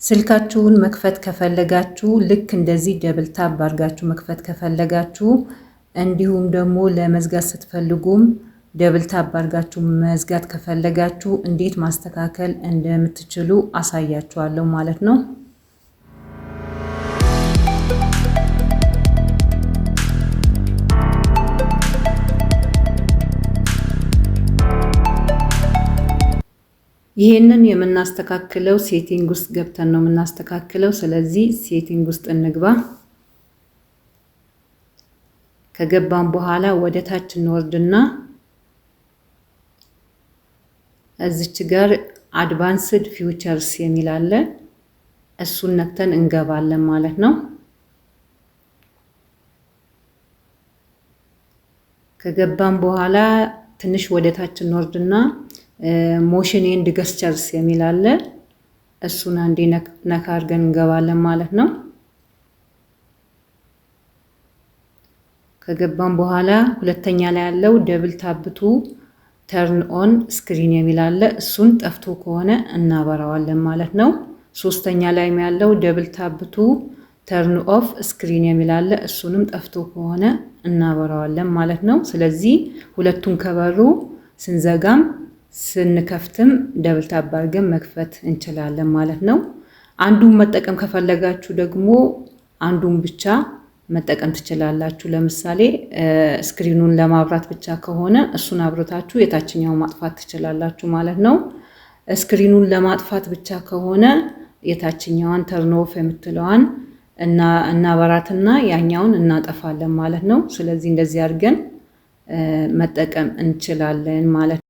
ስልካችሁን መክፈት ከፈለጋችሁ ልክ እንደዚህ ደብል ታፕ አድርጋችሁ መክፈት ከፈለጋችሁ እንዲሁም ደግሞ ለመዝጋት ስትፈልጉም ደብል ታፕ አድርጋችሁ መዝጋት ከፈለጋችሁ እንዴት ማስተካከል እንደምትችሉ አሳያችኋለሁ ማለት ነው። ይሄንን የምናስተካክለው ሴቲንግ ውስጥ ገብተን ነው የምናስተካክለው። ስለዚህ ሴቲንግ ውስጥ እንግባ። ከገባን በኋላ ወደ ታች እንወርድና እዚች ጋር አድቫንስድ ፊውቸርስ የሚል አለ። እሱን ነክተን እንገባለን ማለት ነው። ከገባን በኋላ ትንሽ ወደ ታች እንወርድና ሞሽን ኤንድ ገስቸርስ የሚል አለ። እሱን አንዴ ነካ አድርገን እንገባለን ማለት ነው። ከገባን በኋላ ሁለተኛ ላይ ያለው ደብል ታፕ ቱ ተርን ኦን ስክሪን የሚል አለ። እሱን ጠፍቶ ከሆነ እናበራዋለን ማለት ነው። ሶስተኛ ላይ ያለው ደብል ታፕ ቱ ተርን ኦፍ ስክሪን የሚል አለ። እሱንም ጠፍቶ ከሆነ እናበራዋለን ማለት ነው። ስለዚህ ሁለቱን ከበሩ ስንዘጋም ስንከፍትም ደብል ታፕ አድርገን መክፈት እንችላለን ማለት ነው። አንዱን መጠቀም ከፈለጋችሁ ደግሞ አንዱን ብቻ መጠቀም ትችላላችሁ። ለምሳሌ ስክሪኑን ለማብራት ብቻ ከሆነ እሱን አብርታችሁ የታችኛውን ማጥፋት ትችላላችሁ ማለት ነው። ስክሪኑን ለማጥፋት ብቻ ከሆነ የታችኛዋን ተርን ኦፍ የምትለዋን እናበራትና ያኛውን እናጠፋለን ማለት ነው። ስለዚህ እንደዚህ አድርገን መጠቀም እንችላለን ማለት ነው።